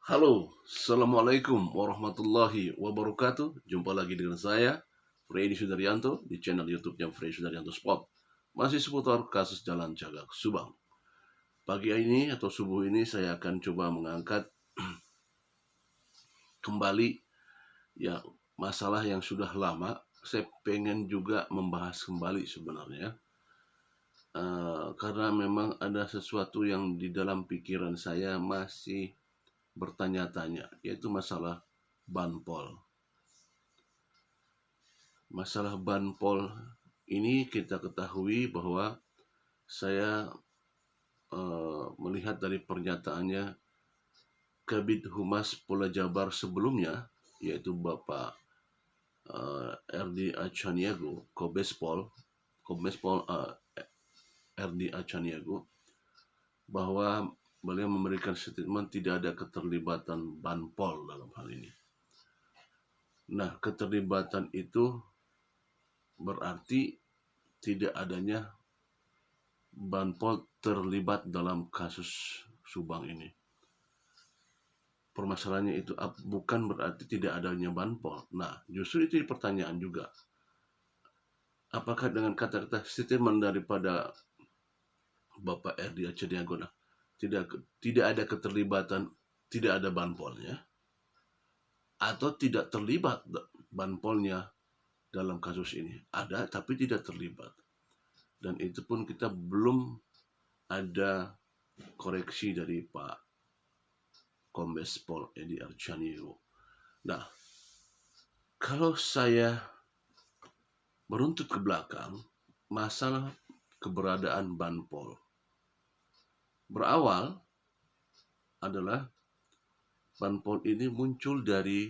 Halo, Assalamualaikum warahmatullahi wabarakatuh. Jumpa lagi dengan saya, Freddy Sudaryanto, di channel YouTube-nya Freddy Sudaryanto Spot. Masih seputar kasus Jalan Cagak Subang. Pagi ini atau subuh ini saya akan coba mengangkat kembali ya masalah yang sudah lama. Saya pengen juga membahas kembali sebenarnya. Karena memang ada sesuatu yang di dalam pikiran saya masih bertanya-tanya, yaitu masalah banpol. Masalah banpol ini kita ketahui bahwa saya melihat dari pernyataannya Kabid Humas Polda Jabar sebelumnya, yaitu Bapak RD Achaniago, Kombespol RD Achaniago, bahwa beliau memberikan statement tidak ada keterlibatan banpol dalam hal ini. Nah, keterlibatan itu berarti tidak adanya banpol terlibat dalam kasus Subang ini. Permasalahannya itu bukan berarti tidak adanya banpol. Nah, justru itu pertanyaan juga. Apakah dengan kata-kata statement daripada Bapak RD Achaniago tidak ada keterlibatan, tidak ada banpolnya, atau tidak terlibat banpolnya dalam kasus ini? Ada tapi tidak terlibat. Dan itu pun kita belum ada koreksi dari Pak Kombes Pol Edi Achaniago. Nah, kalau saya meruntut ke belakang, masalah keberadaan banpol berawal adalah banpol ini muncul dari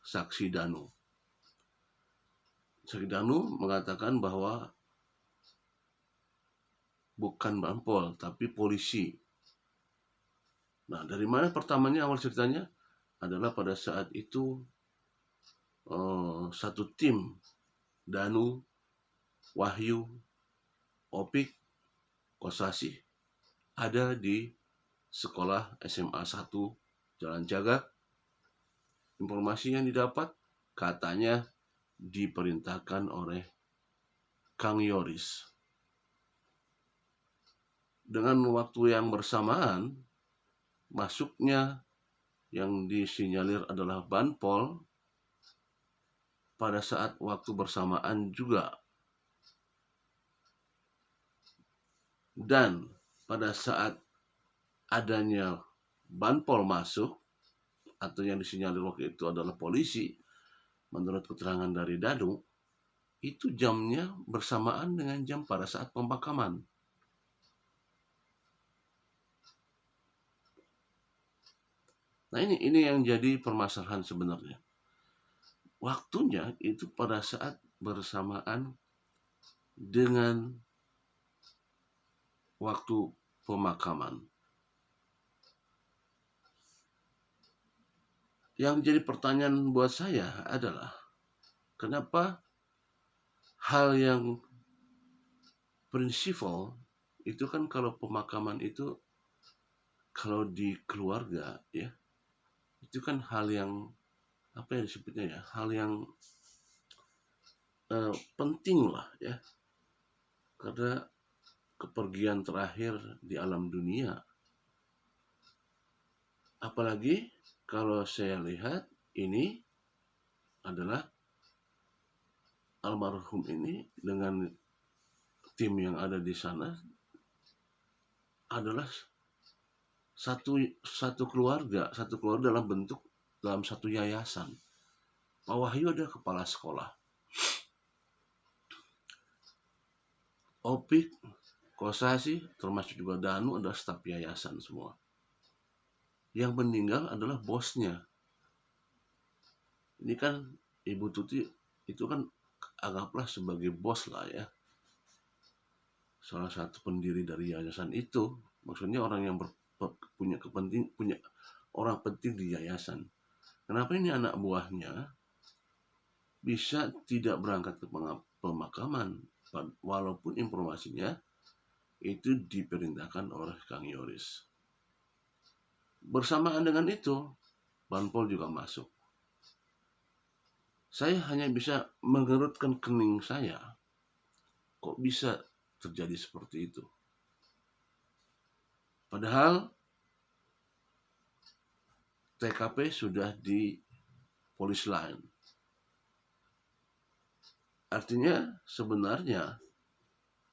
saksi Danu. Saksi Danu mengatakan bahwa bukan banpol tapi polisi. Nah, dari mana pertamanya awal ceritanya adalah pada saat itu satu tim Danu, Wahyu, Opik, Kosasi ada di sekolah SMA 1 Jalan Cagak. Informasi yang didapat katanya diperintahkan oleh Kang Yoris. Dengan waktu yang bersamaan, masuknya yang disinyalir adalah banpol pada saat waktu bersamaan juga. Dan pada saat adanya banpol masuk, atau yang disinyalir waktu itu adalah polisi, menurut keterangan dari Danu, itu jamnya bersamaan dengan jam pada saat pemakaman. Nah, ini yang jadi permasalahan sebenarnya. Waktunya itu pada saat bersamaan dengan waktu pemakaman. Yang jadi pertanyaan buat saya adalah kenapa hal yang prinsipal itu kan, kalau pemakaman itu kalau di keluarga ya, itu kan hal yang apa yang disebutnya ya, hal yang penting lah ya, karena kepergian terakhir di alam dunia. Apalagi kalau saya lihat ini adalah almarhum ini dengan tim yang ada di sana adalah satu keluarga dalam satu yayasan. Pak Wahyu ada kepala sekolah, Opik, Kosasi, termasuk juga Danu adalah staf yayasan semua. Yang meninggal adalah bosnya. Ini kan Ibu Tuti itu kan anggaplah sebagai bos lah ya, salah satu pendiri dari yayasan itu. Maksudnya orang yang punya orang penting di yayasan. Kenapa ini anak buahnya bisa tidak berangkat ke pemakaman walaupun informasinya itu diperintahkan oleh Kang Yoris? Bersamaan dengan itu, Banpol juga masuk. Saya hanya bisa mengerutkan kening saya. Kok bisa terjadi seperti itu? Padahal TKP sudah di polis lain. Artinya sebenarnya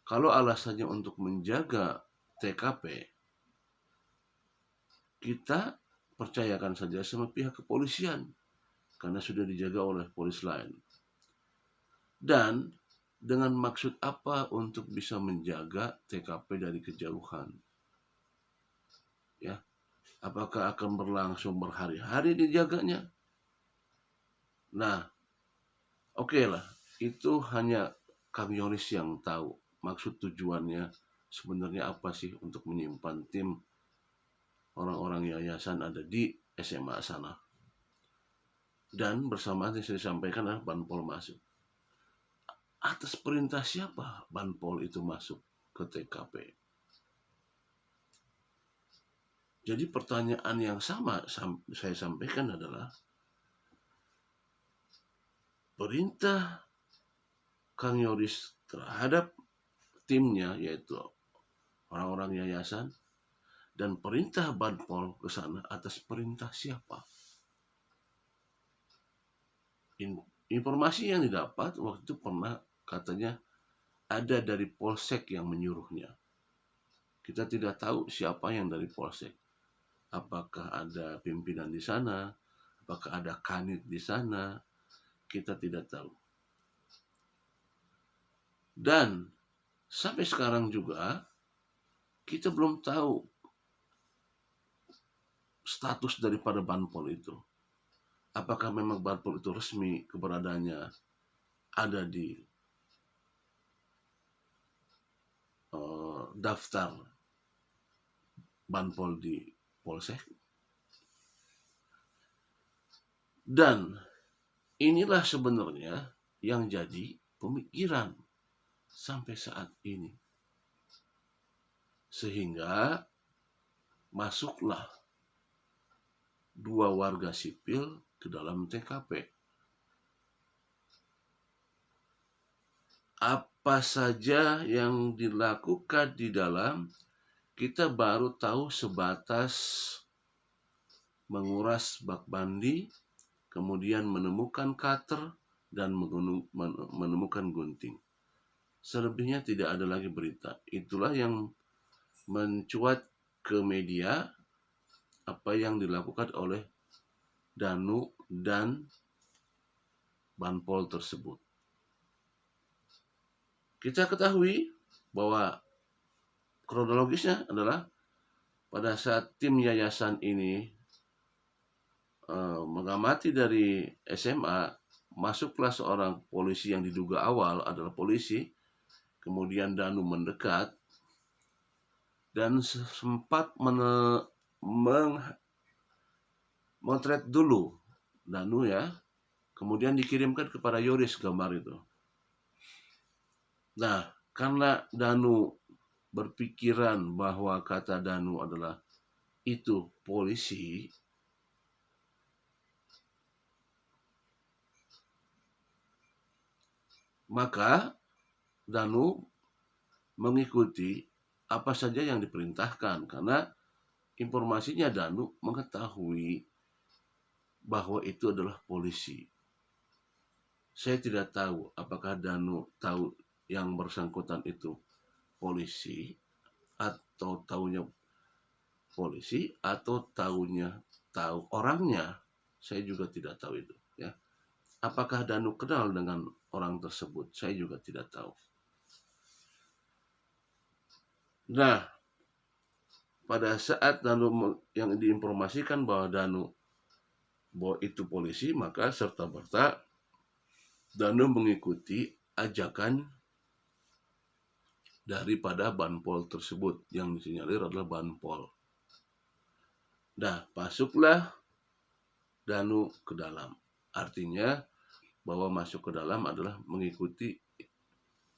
kalau alasannya untuk menjaga TKP, kita percayakan saja sama pihak kepolisian karena sudah dijaga oleh polis lain. Dan dengan maksud apa untuk bisa menjaga TKP dari kejauhan? Ya, apakah akan berlangsung berhari-hari dijaganya? Nah, oke lah, itu hanya Kang Yoris yang tahu maksud tujuannya sebenarnya apa sih untuk menyimpan tim orang-orang yayasan ada di SMA sana. Dan bersamaan yang saya sampaikan adalah Banpol masuk. Atas perintah siapa Banpol itu masuk ke TKP? Jadi pertanyaan yang sama saya sampaikan adalah perintah Kang Yoris terhadap timnya, yaitu orang-orang yayasan, dan perintah Banpol ke sana atas perintah siapa? Informasi yang didapat waktu itu pernah katanya ada dari Polsek yang menyuruhnya. Kita tidak tahu siapa yang dari Polsek. Apakah ada pimpinan di sana? Apakah ada kanit di sana? Kita tidak tahu. Dan sampai sekarang juga kita belum tahu status daripada Banpol itu. Apakah memang Banpol itu resmi keberadaannya ada di daftar Banpol di Polsek? Dan inilah sebenarnya yang jadi pemikiran sampai saat ini. Sehingga masuklah 2 warga sipil ke dalam TKP. Apa saja yang dilakukan di dalam, kita baru tahu sebatas menguras bak mandi, kemudian menemukan cutter dan menemukan gunting. Selebihnya tidak ada lagi berita. Itulah yang mencuat ke media apa yang dilakukan oleh Danu dan Banpol tersebut. Kita ketahui bahwa kronologisnya adalah pada saat tim yayasan ini mengamati dari SMA, masuklah seorang polisi yang diduga awal adalah polisi, kemudian Danu mendekat dan sempat motret dulu Danu ya, kemudian dikirimkan kepada Yoris gambar itu. Nah, karena Danu berpikiran bahwa kata Danu adalah itu polisi, maka Danu mengikuti apa saja yang diperintahkan karena informasinya Danu mengetahui bahwa itu adalah polisi. Saya tidak tahu apakah Danu tahu yang bersangkutan itu polisi atau tahunya polisi atau tahu orangnya. Saya juga tidak tahu itu ya. Apakah Danu kenal dengan orang tersebut? Saya juga tidak tahu. Nah, pada saat Danu yang diinformasikan bahwa itu polisi, maka serta-merta Danu mengikuti ajakan daripada Banpol tersebut yang disinyalir adalah Banpol. Nah, masuklah Danu ke dalam. Artinya bahwa masuk ke dalam adalah mengikuti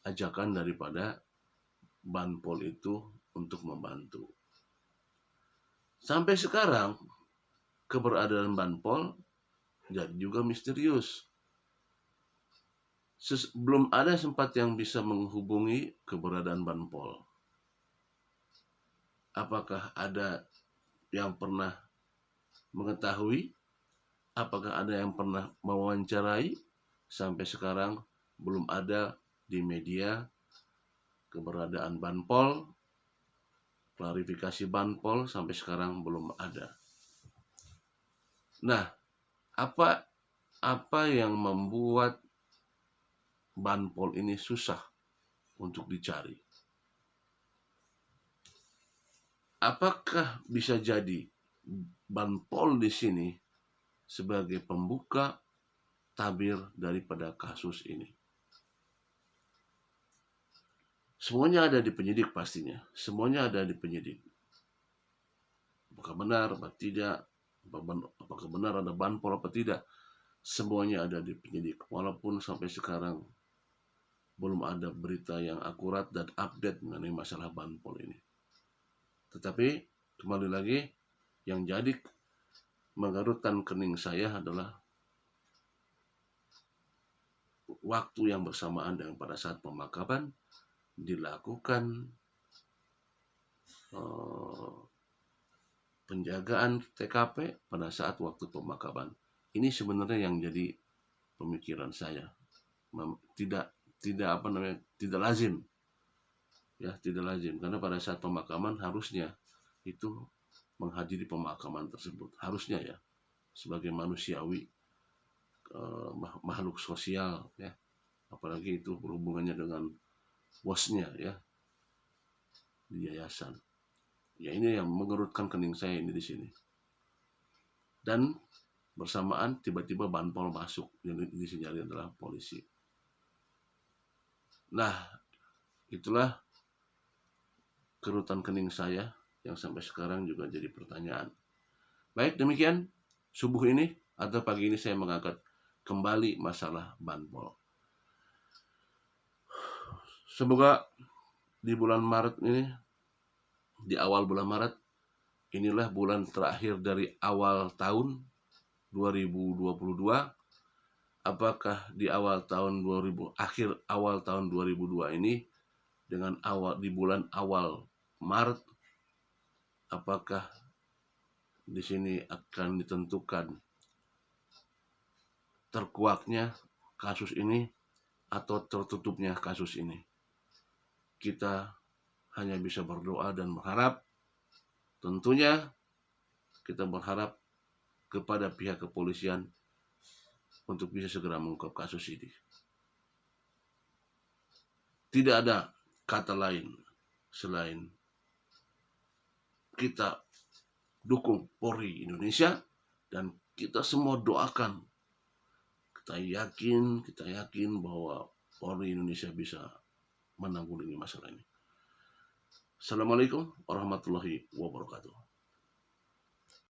ajakan daripada Banpol itu untuk membantu. Sampai sekarang keberadaan Banpol jadi juga misterius. Belum ada sempat yang bisa menghubungi keberadaan Banpol. Apakah ada yang pernah mengetahui? Apakah ada yang pernah mewawancarai? Sampai sekarang belum ada di media keberadaan Banpol, klarifikasi Banpol sampai sekarang belum ada. Nah, apa yang membuat Banpol ini susah untuk dicari? Apakah bisa jadi Banpol di sini sebagai pembuka tabir daripada kasus ini? Semuanya ada di penyidik pastinya. Semuanya ada di penyidik. Apakah benar, apa tidak? Apakah benar ada Banpol, apa tidak? Semuanya ada di penyidik. Walaupun sampai sekarang belum ada berita yang akurat dan update mengenai masalah Banpol ini. Tetapi kembali lagi, yang jadi menggerutkan kening saya adalah waktu yang bersamaan dengan pada saat pemakaman dilakukan penjagaan TKP pada saat waktu pemakaman. Ini sebenarnya yang jadi pemikiran saya. Tidak lazim. Ya, tidak lazim karena pada saat pemakaman harusnya itu menghadiri pemakaman tersebut. Harusnya ya, sebagai manusiawi, makhluk sosial ya. Apalagi itu berhubungannya dengan bosnya ya di yayasan. Ya, ini yang mengerutkan kening saya ini di sini. Dan bersamaan tiba-tiba Banpol masuk, yang disinyalir adalah polisi. Nah, itulah kerutan kening saya yang sampai sekarang juga jadi pertanyaan. Baik, demikian subuh ini atau pagi ini saya mengangkat kembali masalah Banpol. Semoga di bulan Maret ini, di awal bulan Maret, inilah bulan terakhir dari awal tahun 2022. Apakah di awal tahun 2002 ini dengan di bulan awal Maret, apakah di sini akan ditentukan terkuaknya kasus ini atau tertutupnya kasus ini? Kita hanya bisa berdoa dan berharap. Tentunya kita berharap kepada pihak kepolisian untuk bisa segera mengungkap kasus ini. Tidak ada kata lain selain kita dukung Polri Indonesia dan kita semua doakan. Kita yakin bahwa Polri Indonesia bisa menanggulangi masalah ini. Assalamualaikum warahmatullahi wabarakatuh.